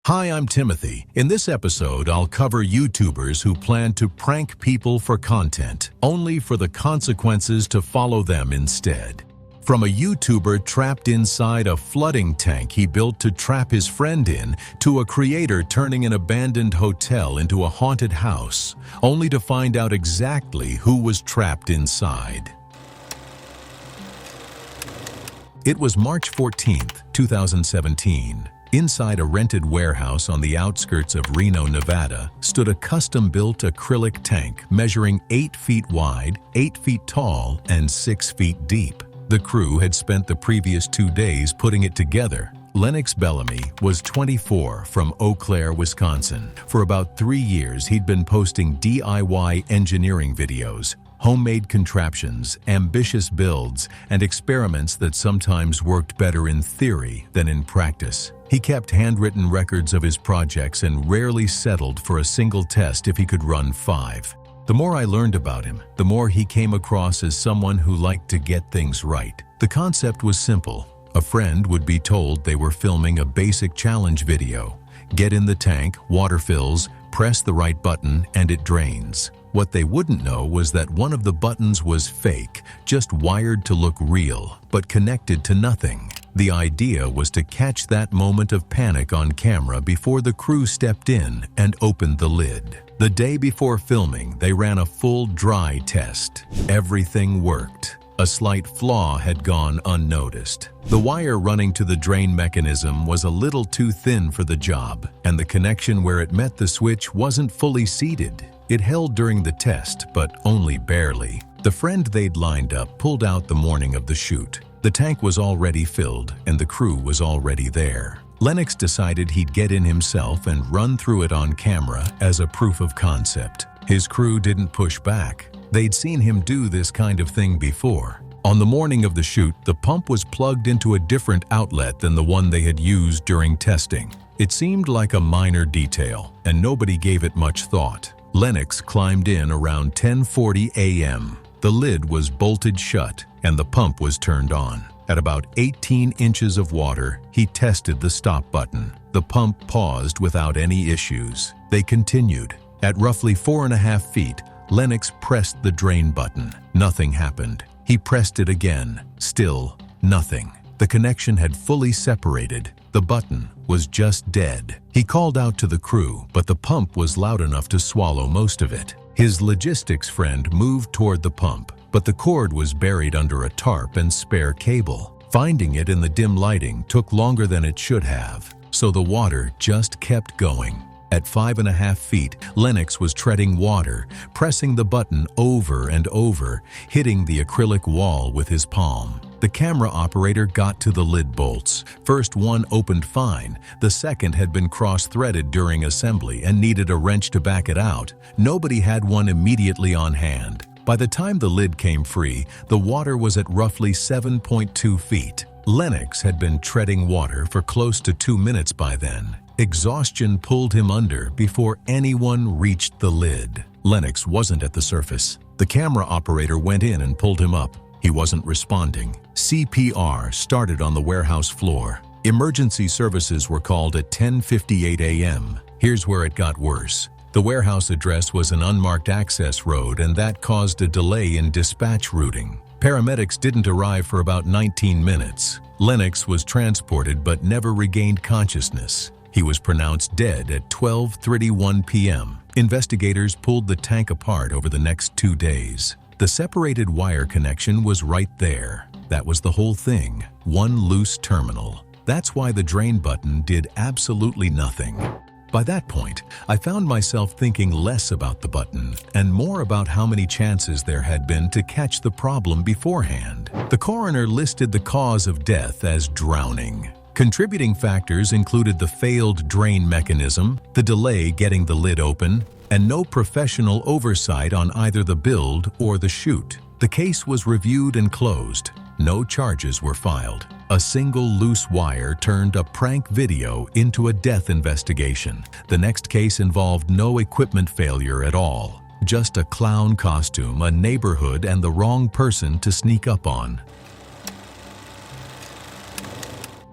Hi, I'm Timothy. In this episode, I'll cover YouTubers who plan to prank people for content, only for the consequences to follow them instead. From a YouTuber trapped inside a flooding tank he built to trap his friend in, to a creator turning an abandoned hotel into a haunted house, only to find out exactly who was trapped inside. It was March 14th, 2017. Inside a rented warehouse on the outskirts of Reno, Nevada, stood a custom-built acrylic tank measuring 8 feet wide, 8 feet tall, and 6 feet deep. The crew had spent the previous 2 days putting it together. Lennox Bellamy was 24 from Eau Claire, Wisconsin. For about 3 years, he'd been posting DIY engineering videos, homemade contraptions, ambitious builds, and experiments that sometimes worked better in theory than in practice. He kept handwritten records of his projects and rarely settled for a single test if he could run 5. The more I learned about him, the more he came across as someone who liked to get things right. The concept was simple. A friend would be told they were filming a basic challenge video. Get in the tank, water fills, press the right button, and it drains. What they wouldn't know was that one of the buttons was fake, just wired to look real, but connected to nothing. The idea was to catch that moment of panic on camera before the crew stepped in and opened the lid. The day before filming, they ran a full dry test. Everything worked. A slight flaw had gone unnoticed. The wire running to the drain mechanism was a little too thin for the job, and the connection where it met the switch wasn't fully seated. It held during the test, but only barely. The friend they'd lined up pulled out the morning of the shoot. The tank was already filled, and the crew was already there. Lennox decided he'd get in himself and run through it on camera as a proof of concept. His crew didn't push back. They'd seen him do this kind of thing before. On the morning of the shoot, the pump was plugged into a different outlet than the one they had used during testing. It seemed like a minor detail, and nobody gave it much thought. Lennox climbed in around 10:40 a.m. The lid was bolted shut, and the pump was turned on. At about 18 inches of water, he tested the stop button. The pump paused without any issues. They continued. At roughly 4.5 feet, Lennox pressed the drain button. Nothing happened. He pressed it again. Still nothing. The connection had fully separated. The button was just dead. He called out to the crew, but the pump was loud enough to swallow most of it. His logistics friend moved toward the pump, but the cord was buried under a tarp and spare cable. Finding it in the dim lighting took longer than it should have, so the water just kept going. At 5.5 feet, Lennox was treading water, pressing the button over and over, hitting the acrylic wall with his palm. The camera operator got to the lid bolts. First one opened fine. The second had been cross-threaded during assembly and needed a wrench to back it out. Nobody had one immediately on hand. By the time the lid came free, the water was at roughly 7.2 feet. Lennox had been treading water for close to 2 minutes by then. Exhaustion pulled him under before anyone reached the lid. Lennox wasn't at the surface. The camera operator went in and pulled him up. He wasn't responding. CPR started on the warehouse floor. Emergency services were called at 10:58 a.m. Here's where it got worse. The warehouse address was an unmarked access road, and that caused a delay in dispatch routing. Paramedics didn't arrive for about 19 minutes. Lennox was transported but never regained consciousness. He was pronounced dead at 12:31 p.m. Investigators pulled the tank apart over the next 2 days. The separated wire connection was right there. That was the whole thing, one loose terminal. That's why the drain button did absolutely nothing. By that point, I found myself thinking less about the button and more about how many chances there had been to catch the problem beforehand. The coroner listed the cause of death as drowning. Contributing factors included the failed drain mechanism, the delay getting the lid open, and no professional oversight on either the build or the shoot. The case was reviewed and closed. No charges were filed. A single loose wire turned a prank video into a death investigation. The next case involved no equipment failure at all. Just a clown costume, a neighborhood, and the wrong person to sneak up on.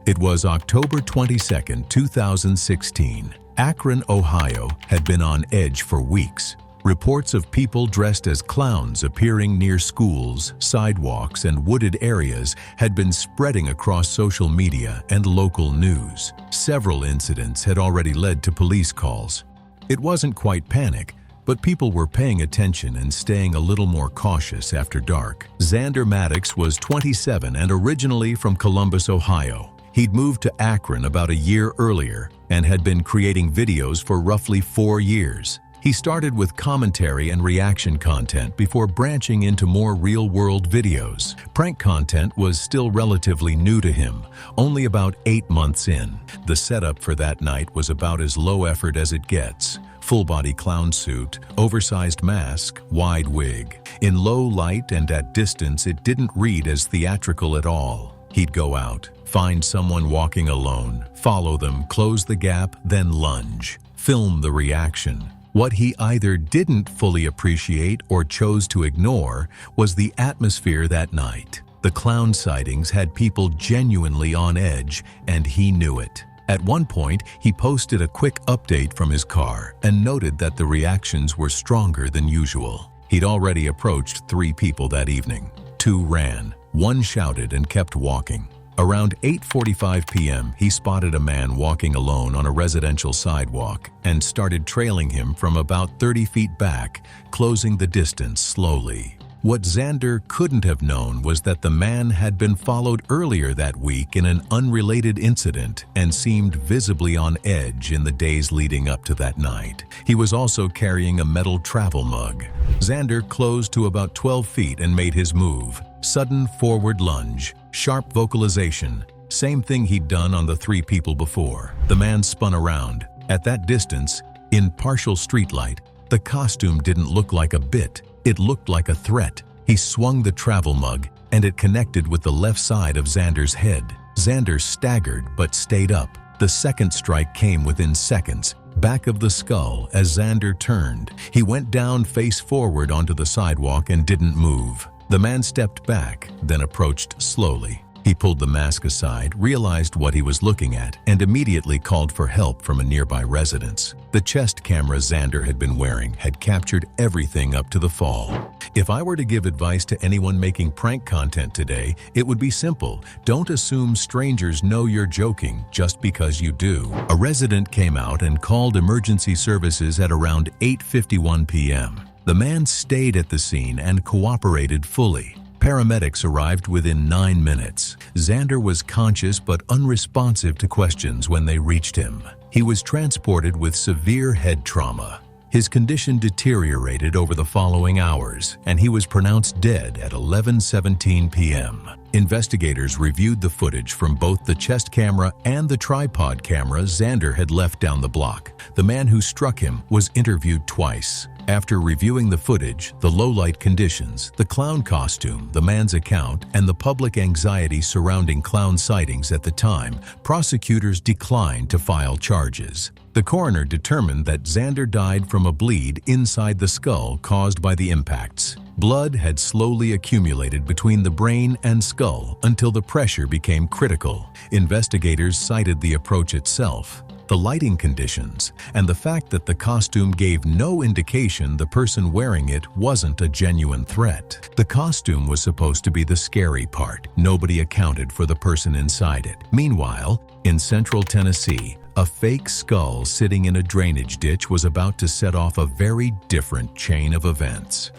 It was October 22, 2016. Akron, Ohio had been on edge for weeks. Reports of people dressed as clowns appearing near schools, sidewalks, and wooded areas had been spreading across social media and local news. Several incidents had already led to police calls. It wasn't quite panic, but people were paying attention and staying a little more cautious after dark. Xander Maddox was 27 and originally from Columbus, Ohio. He'd moved to Akron about a year earlier and had been creating videos for roughly 4 years. He started with commentary and reaction content before branching into more real-world videos. Prank content was still relatively new to him, only about 8 months in. The setup for that night was about as low effort as it gets. Full-body clown suit, oversized mask, wide wig. In low light and at distance, it didn't read as theatrical at all. He'd go out, find someone walking alone, follow them, close the gap, then lunge. Film the reaction. What he either didn't fully appreciate or chose to ignore was the atmosphere that night. The clown sightings had people genuinely on edge, and he knew it. At one point, he posted a quick update from his car and noted that the reactions were stronger than usual. He'd already approached 3 people that evening. 2 ran, 1 shouted and kept walking. Around 8:45 p.m., he spotted a man walking alone on a residential sidewalk and started trailing him from about 30 feet back, closing the distance slowly. What Xander couldn't have known was that the man had been followed earlier that week in an unrelated incident and seemed visibly on edge in the days leading up to that night. He was also carrying a metal travel mug. Xander closed to about 12 feet and made his move. Sudden forward lunge, sharp vocalization, same thing he'd done on the 3 people before. The man spun around. At that distance, in partial streetlight, the costume didn't look like a bit. It looked like a threat. He swung the travel mug, and it connected with the left side of Xander's head. Xander staggered but stayed up. The second strike came within seconds, back of the skull as Xander turned. He went down face forward onto the sidewalk and didn't move. The man stepped back, then approached slowly. He pulled the mask aside, realized what he was looking at, and immediately called for help from a nearby residence. The chest camera Xander had been wearing had captured everything up to the fall. If I were to give advice to anyone making prank content today, it would be simple. Don't assume strangers know you're joking just because you do. A resident came out and called emergency services at around 8:51 p.m. The man stayed at the scene and cooperated fully. Paramedics arrived within 9 minutes. Xander was conscious but unresponsive to questions when they reached him. He was transported with severe head trauma. His condition deteriorated over the following hours, and he was pronounced dead at 11:17 p.m. Investigators reviewed the footage from both the chest camera and the tripod camera Xander had left down the block. The man who struck him was interviewed twice. After reviewing the footage, the low-light conditions, the clown costume, the man's account, and the public anxiety surrounding clown sightings at the time, prosecutors declined to file charges. The coroner determined that Xander died from a bleed inside the skull caused by the impacts. Blood had slowly accumulated between the brain and skull until the pressure became critical. Investigators cited the approach itself, the lighting conditions, and the fact that the costume gave no indication the person wearing it wasn't a genuine threat. The costume was supposed to be the scary part. Nobody accounted for the person inside it. Meanwhile, in central Tennessee, a fake skull sitting in a drainage ditch was about to set off a very different chain of events.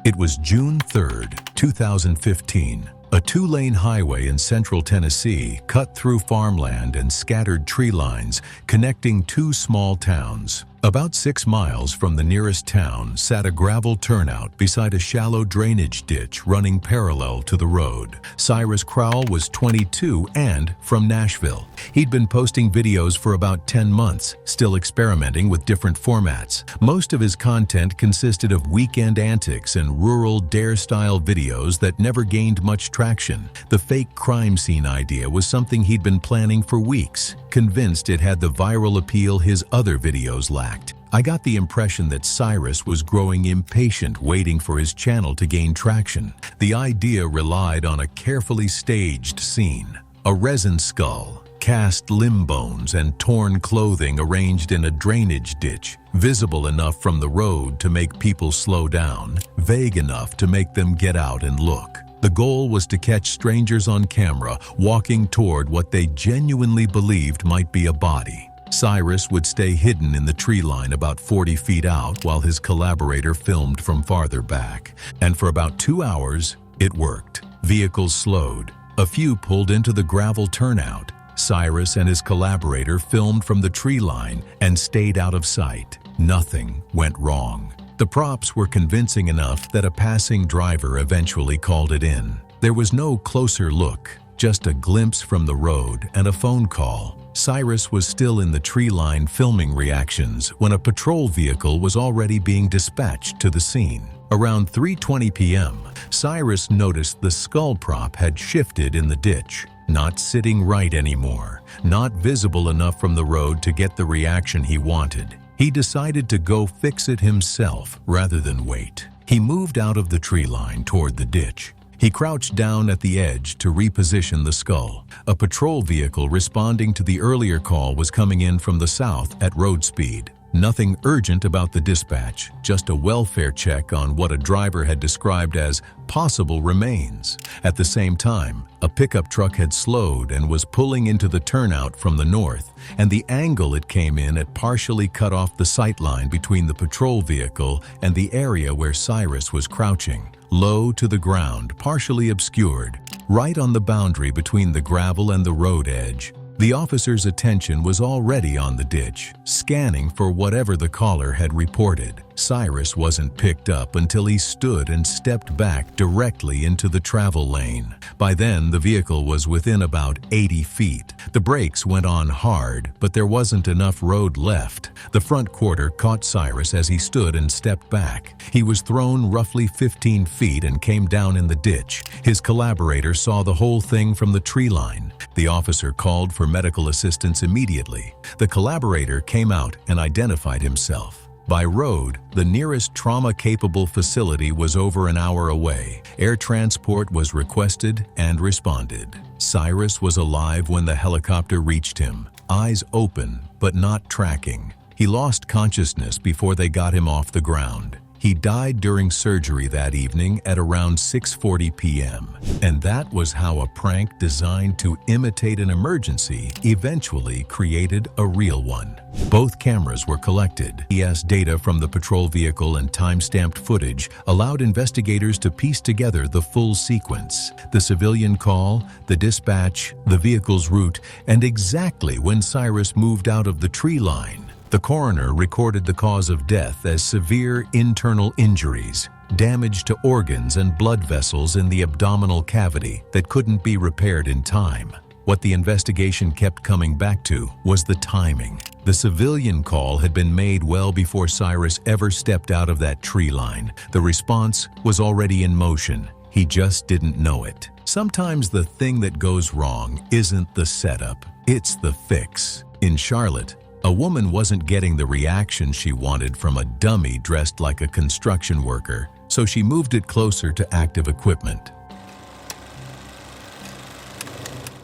It was June 3rd, 2015. A 2-lane highway in central Tennessee cut through farmland and scattered tree lines, connecting 2 small towns. About 6 miles from the nearest town sat a gravel turnout beside a shallow drainage ditch running parallel to the road. Cyrus Crowell was 22 and from Nashville. He'd been posting videos for about 10 months, still experimenting with different formats. Most of his content consisted of weekend antics and rural dare-style videos that never gained much traction. The fake crime scene idea was something he'd been planning for weeks, convinced it had the viral appeal his other videos lacked. I got the impression that Cyrus was growing impatient, waiting for his channel to gain traction. The idea relied on a carefully staged scene. A resin skull, cast limb bones, and torn clothing arranged in a drainage ditch, visible enough from the road to make people slow down, vague enough to make them get out and look. The goal was to catch strangers on camera walking toward what they genuinely believed might be a body. Cyrus would stay hidden in the tree line about 40 feet out while his collaborator filmed from farther back. And for about 2 hours, it worked. Vehicles slowed. A few pulled into the gravel turnout. Cyrus and his collaborator filmed from the tree line and stayed out of sight. Nothing went wrong. The props were convincing enough that a passing driver eventually called it in. There was no closer look, just a glimpse from the road and a phone call. Cyrus was still in the tree line filming reactions when a patrol vehicle was already being dispatched to the scene. Around 3:20 p.m., Cyrus noticed the skull prop had shifted in the ditch, not sitting right anymore, not visible enough from the road to get the reaction he wanted. He decided to go fix it himself rather than wait. He moved out of the tree line toward the ditch. He crouched down at the edge to reposition the skull. A patrol vehicle responding to the earlier call was coming in from the south at road speed. Nothing urgent about the dispatch, just a welfare check on what a driver had described as possible remains. At the same time, a pickup truck had slowed and was pulling into the turnout from the north, and the angle it came in at partially cut off the sight line between the patrol vehicle and the area where Cyrus was crouching, low to the ground, partially obscured, right on the boundary between the gravel and the road edge. The officer's attention was already on the ditch, scanning for whatever the caller had reported. Cyrus wasn't picked up until he stood and stepped back directly into the travel lane. By then, the vehicle was within about 80 feet. The brakes went on hard, but there wasn't enough road left. The front quarter caught Cyrus as he stood and stepped back. He was thrown roughly 15 feet and came down in the ditch. His collaborator saw the whole thing from the tree line. The officer called for medical assistance immediately. The collaborator came out and identified himself. By road, the nearest trauma-capable facility was over an hour away. Air transport was requested and responded. Cyrus was alive when the helicopter reached him, eyes open but not tracking. He lost consciousness before they got him off the ground. He died during surgery that evening at around 6:40 p.m. And that was how a prank designed to imitate an emergency eventually created a real one. Both cameras were collected. GPS data from the patrol vehicle and time-stamped footage allowed investigators to piece together the full sequence: the civilian call, the dispatch, the vehicle's route, and exactly when Cyrus moved out of the tree line. The coroner recorded the cause of death as severe internal injuries, damage to organs and blood vessels in the abdominal cavity that couldn't be repaired in time. What the investigation kept coming back to was the timing. The civilian call had been made well before Cyrus ever stepped out of that tree line. The response was already in motion. He just didn't know it. Sometimes the thing that goes wrong isn't the setup, it's the fix. In Charlotte, a woman wasn't getting the reaction she wanted from a dummy dressed like a construction worker, so she moved it closer to active equipment.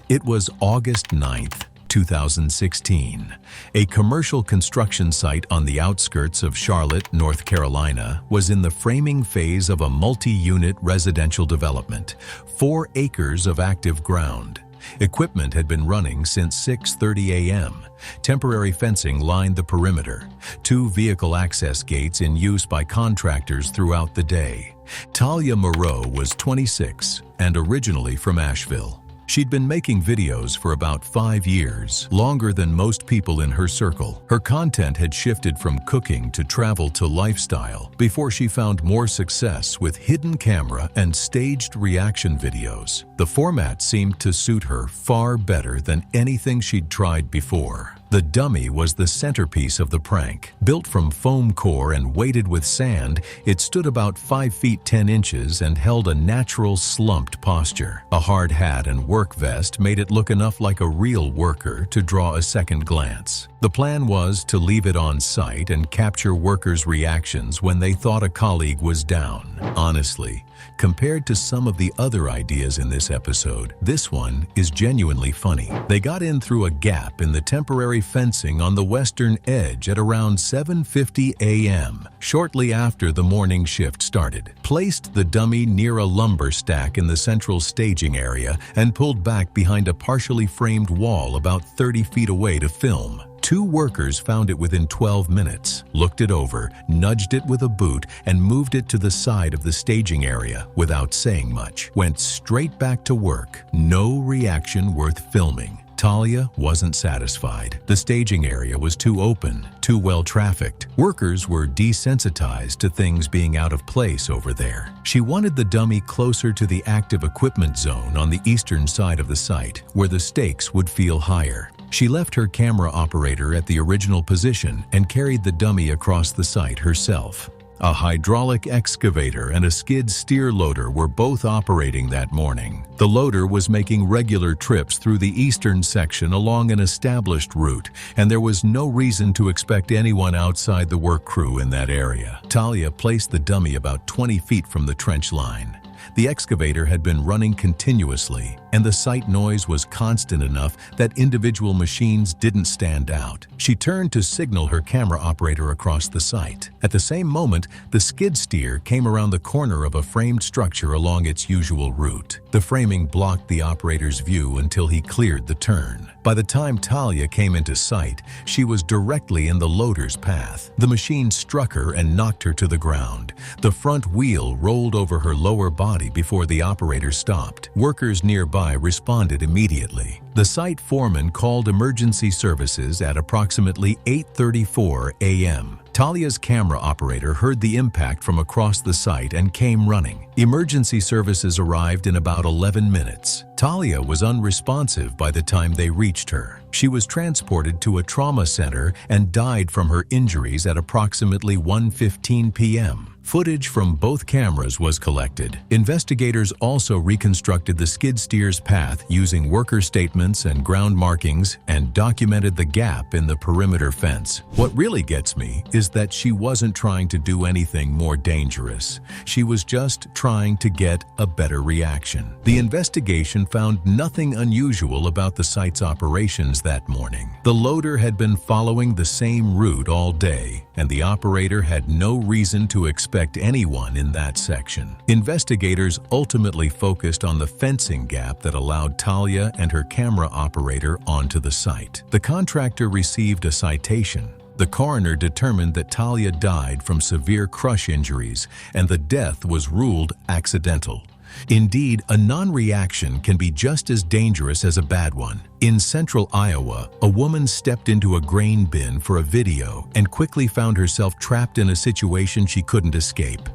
It was August 9th, 2016. A commercial construction site on the outskirts of Charlotte, North Carolina, was in the framing phase of a multi-unit residential development, 4 acres of active ground. Equipment had been running since 6:30 a.m. Temporary fencing lined the perimeter. 2 vehicle access gates in use by contractors throughout the day. Talia Moreau was 26 and originally from Asheville. She'd been making videos for about 5 years, longer than most people in her circle. Her content had shifted from cooking to travel to lifestyle before she found more success with hidden camera and staged reaction videos. The format seemed to suit her far better than anything she'd tried before. The dummy was the centerpiece of the prank. Built from foam core and weighted with sand, it stood about 5 feet 10 inches and held a natural slumped posture. A hard hat and work vest made it look enough like a real worker to draw a second glance. The plan was to leave it on site and capture workers' reactions when they thought a colleague was down. Honestly, compared to some of the other ideas in this episode, this one is genuinely funny. They got in through a gap in the temporary fencing on the western edge at around 7:50 a.m., shortly after the morning shift started, placed the dummy near a lumber stack in the central staging area, and pulled back behind a partially framed wall about 30 feet away to film. 2 workers found it within 12 minutes, looked it over, nudged it with a boot, and moved it to the side of the staging area without saying much. Went straight back to work. No reaction worth filming. Talia wasn't satisfied. The staging area was too open, too well trafficked. Workers were desensitized to things being out of place over there. She wanted the dummy closer to the active equipment zone on the eastern side of the site, where the stakes would feel higher. She left her camera operator at the original position and carried the dummy across the site herself. A hydraulic excavator and a skid steer loader were both operating that morning. The loader was making regular trips through the eastern section along an established route, and there was no reason to expect anyone outside the work crew in that area. Talia placed the dummy about 20 feet from the trench line. The excavator had been running continuously, and the site noise was constant enough that individual machines didn't stand out. She turned to signal her camera operator across the site. At the same moment, the skid steer came around the corner of a framed structure along its usual route. The framing blocked the operator's view until he cleared the turn. By the time Talia came into sight, she was directly in the loader's path. The machine struck her and knocked her to the ground. The front wheel rolled over her lower body before the operator stopped. Workers nearby responded immediately. The site foreman called emergency services at approximately 8:34 a.m. Talia's camera operator heard the impact from across the site and came running. Emergency services arrived in about 11 minutes. Talia was unresponsive by the time they reached her. She was transported to a trauma center and died from her injuries at approximately 1:15 p.m. Footage from both cameras was collected. Investigators also reconstructed the skid steer's path using worker statements and ground markings and documented the gap in the perimeter fence. What really gets me is that she wasn't trying to do anything more dangerous. She was just trying to get a better reaction. The investigation found nothing unusual about the site's operations that morning. The loader had been following the same route all day, and the operator had no reason to expect anyone in that section. Investigators ultimately focused on the fencing gap that allowed Talia and her camera operator onto the site. The contractor received a citation. The coroner determined that Talia died from severe crush injuries, and the death was ruled accidental. Indeed, a non-reaction can be just as dangerous as a bad one. In central Iowa, a woman stepped into a grain bin for a video and quickly found herself trapped in a situation she couldn't escape.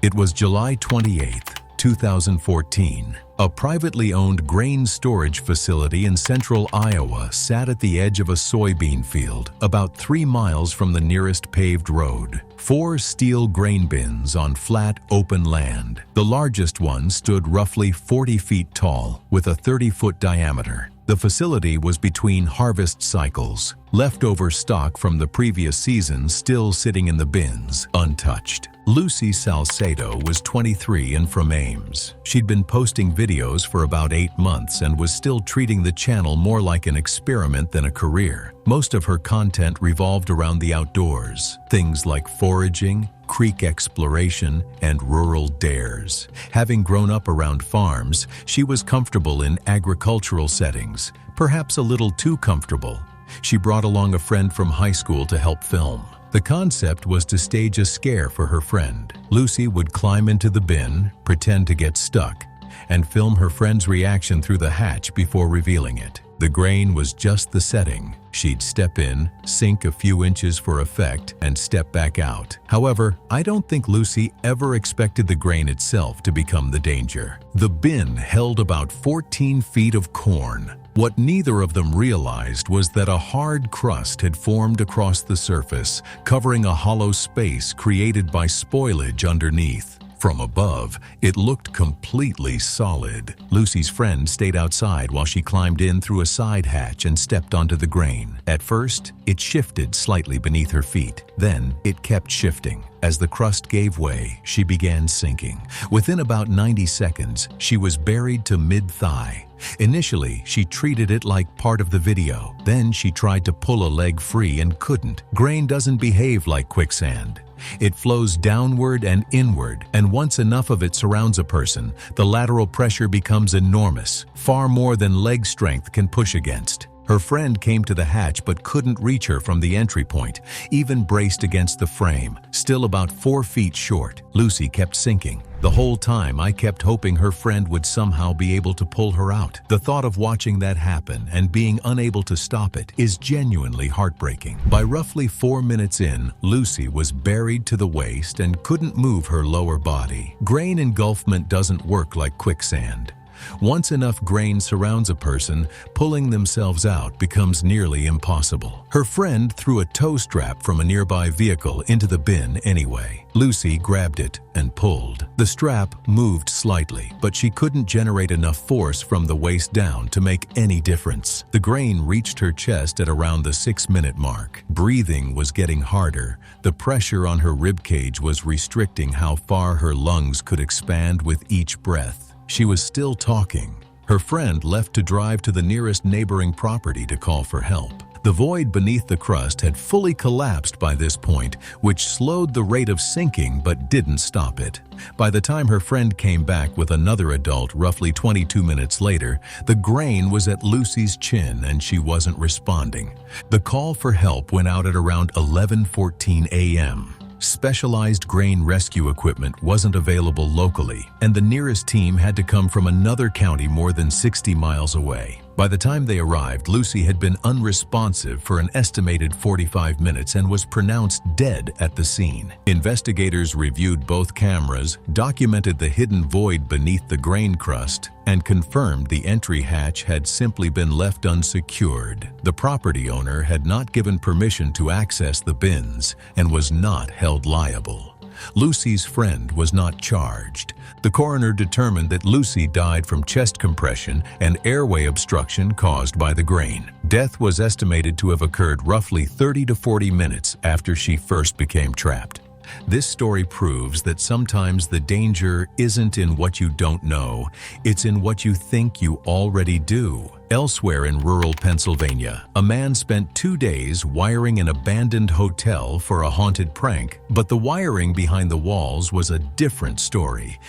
It was July 28, 2014. A privately owned grain storage facility in central Iowa sat at the edge of a soybean field, about 3 miles from the nearest paved road. 4 steel grain bins on flat, open land. The largest one stood roughly 40 feet tall, with a 30-foot diameter. The facility was between harvest cycles. Leftover stock from the previous season still sitting in the bins, untouched. Lucy Salcedo was 23 and from Ames. She'd been posting videos for about 8 months and was still treating the channel more like an experiment than a career. Most of her content revolved around the outdoors, things like foraging, creek exploration, and rural dares. Having grown up around farms, she was comfortable in agricultural settings, perhaps a little too comfortable. She brought along a friend from high school to help film. The concept was to stage a scare for her friend. Lucy would climb into the bin, pretend to get stuck, and film her friend's reaction through the hatch before revealing it. The grain was just the setting. She'd step in, sink a few inches for effect, and step back out. However, I don't think Lucy ever expected the grain itself to become the danger. The bin held about 14 feet of corn. What neither of them realized was that a hard crust had formed across the surface, covering a hollow space created by spoilage underneath. From above, it looked completely solid. Lucy's friend stayed outside while she climbed in through a side hatch and stepped onto the grain. At first, it shifted slightly beneath her feet. Then, it kept shifting. As the crust gave way, she began sinking. Within about 90 seconds, she was buried to mid-thigh. Initially, she treated it like part of the video. Then she tried to pull a leg free and couldn't. Grain doesn't behave like quicksand. It flows downward and inward, and once enough of it surrounds a person, the lateral pressure becomes enormous, far more than leg strength can push against. Her friend came to the hatch but couldn't reach her from the entry point, even braced against the frame, still about 4 feet short. Lucy kept sinking. The whole time, I kept hoping her friend would somehow be able to pull her out. The thought of watching that happen and being unable to stop it is genuinely heartbreaking. By roughly 4 minutes in, Lucy was buried to the waist and couldn't move her lower body. Grain engulfment doesn't work like quicksand. Once enough grain surrounds a person, pulling themselves out becomes nearly impossible. Her friend threw a tow strap from a nearby vehicle into the bin anyway. Lucy grabbed it and pulled. The strap moved slightly, but she couldn't generate enough force from the waist down to make any difference. The grain reached her chest at around the 6-minute mark. Breathing was getting harder. The pressure on her ribcage was restricting how far her lungs could expand with each breath. She was still talking. Her friend left to drive to the nearest neighboring property to call for help. The void beneath the crust had fully collapsed by this point, which slowed the rate of sinking but didn't stop it. By the time her friend came back with another adult roughly 22 minutes later, the grain was at Lucy's chin and she wasn't responding. The call for help went out at around 11:14 a.m. Specialized grain rescue equipment wasn't available locally, and the nearest team had to come from another county more than 60 miles away. By the time they arrived, Lucy had been unresponsive for an estimated 45 minutes and was pronounced dead at the scene. Investigators reviewed both cameras, documented the hidden void beneath the grain crust, and confirmed the entry hatch had simply been left unsecured. The property owner had not given permission to access the bins and was not held liable. Lucy's friend was not charged. The coroner determined that Lucy died from chest compression and airway obstruction caused by the grain. Death was estimated to have occurred roughly 30 to 40 minutes after she first became trapped. This story proves that sometimes the danger isn't in what you don't know, it's in what you think you already do. Elsewhere in rural Pennsylvania, a man spent 2 days wiring an abandoned hotel for a haunted prank, but the wiring behind the walls was a different story.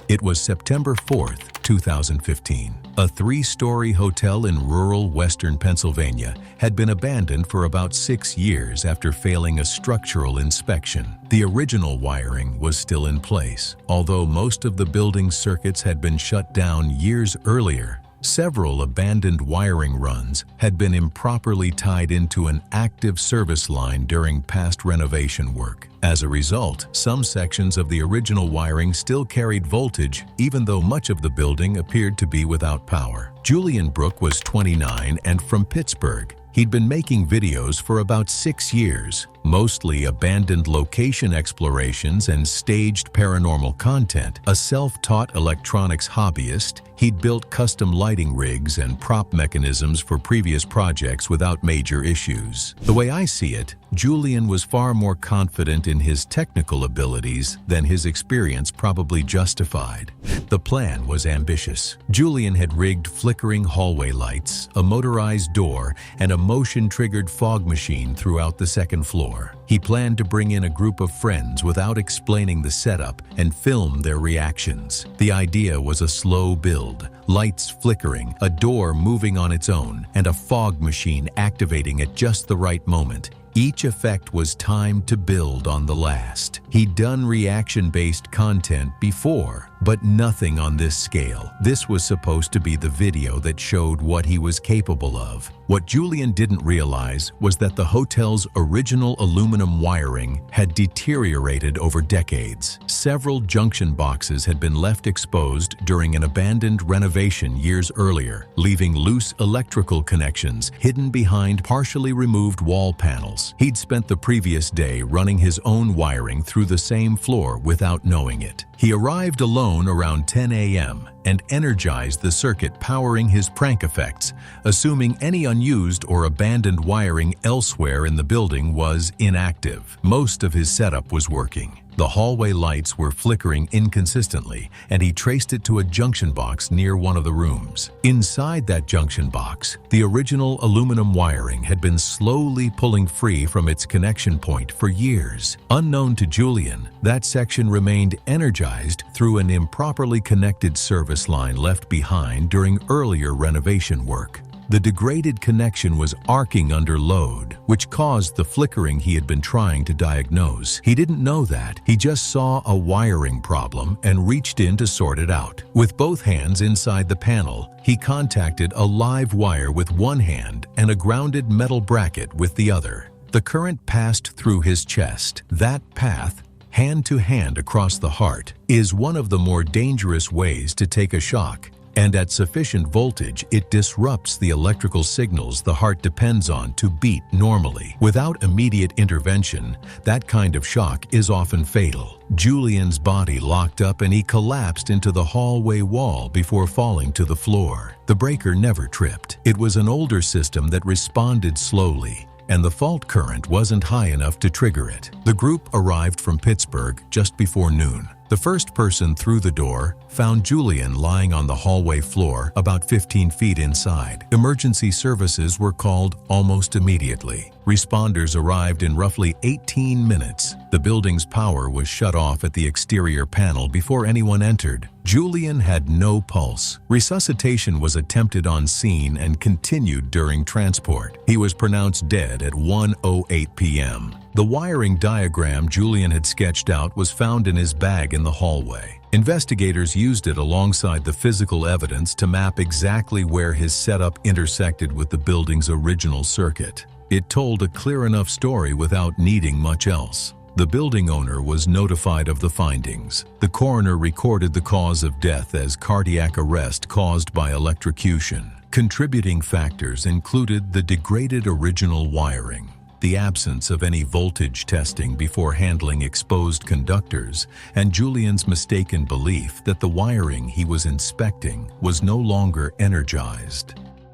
It was September 4th, 2015. A 3-story hotel in rural western Pennsylvania had been abandoned for about 6 years after failing a structural inspection. The original wiring was still in place, although most of the building's circuits had been shut down years earlier. Several abandoned wiring runs had been improperly tied into an active service line during past renovation work. As a result, some sections of the original wiring still carried voltage, even though much of the building appeared to be without power. Julian Brook was 29 and from Pittsburgh. He'd been making videos for about 6 years, mostly abandoned location explorations and staged paranormal content. A self-taught electronics hobbyist, he'd built custom lighting rigs and prop mechanisms for previous projects without major issues. The way I see it, Julian was far more confident in his technical abilities than his experience probably justified. The plan was ambitious. Julian had rigged flickering hallway lights, a motorized door, and a motion-triggered fog machine throughout the second floor. He planned to bring in a group of friends without explaining the setup and film their reactions. The idea was a slow build, lights flickering, a door moving on its own, and a fog machine activating at just the right moment. Each effect was timed to build on the last. He'd done reaction-based content before, But nothing on this scale. This was supposed to be the video that showed what he was capable of. What Julian didn't realize was that the hotel's original aluminum wiring had deteriorated over decades. Several junction boxes had been left exposed during an abandoned renovation years earlier, leaving loose electrical connections hidden behind partially removed wall panels. He'd spent the previous day running his own wiring through the same floor without knowing it. He arrived alone around 10 a.m. and energized the circuit powering his prank effects, assuming any unused or abandoned wiring elsewhere in the building was inactive. Most of his setup was working. The hallway lights were flickering inconsistently, and he traced it to a junction box near one of the rooms. Inside that junction box, the original aluminum wiring had been slowly pulling free from its connection point for years. Unknown to Julian, that section remained energized through an improperly connected service line left behind during earlier renovation work. The degraded connection was arcing under load, which caused the flickering he had been trying to diagnose. He didn't know that. He just saw a wiring problem and reached in to sort it out. With both hands inside the panel, he contacted a live wire with one hand and a grounded metal bracket with the other. The current passed through his chest. That path, hand to hand across the heart, is one of the more dangerous ways to take a shock. And at sufficient voltage, it disrupts the electrical signals the heart depends on to beat normally. Without immediate intervention, that kind of shock is often fatal. Julian's body locked up and he collapsed into the hallway wall before falling to the floor. The breaker never tripped. It was an older system that responded slowly, and the fault current wasn't high enough to trigger it. The group arrived from Pittsburgh just before noon. The first person through the door found Julian lying on the hallway floor about 15 feet inside. Emergency services were called almost immediately. Responders arrived in roughly 18 minutes. The building's power was shut off at the exterior panel before anyone entered. Julian had no pulse. Resuscitation was attempted on scene and continued during transport. He was pronounced dead at 1:08 p.m. The wiring diagram Julian had sketched out was found in his bag in the hallway. Investigators used it alongside the physical evidence to map exactly where his setup intersected with the building's original circuit. It told a clear enough story without needing much else. The building owner was notified of the findings. The coroner recorded the cause of death as cardiac arrest caused by electrocution. Contributing factors included the degraded original wiring, the absence of any voltage testing before handling exposed conductors, and Julian's mistaken belief that the wiring he was inspecting was no longer energized.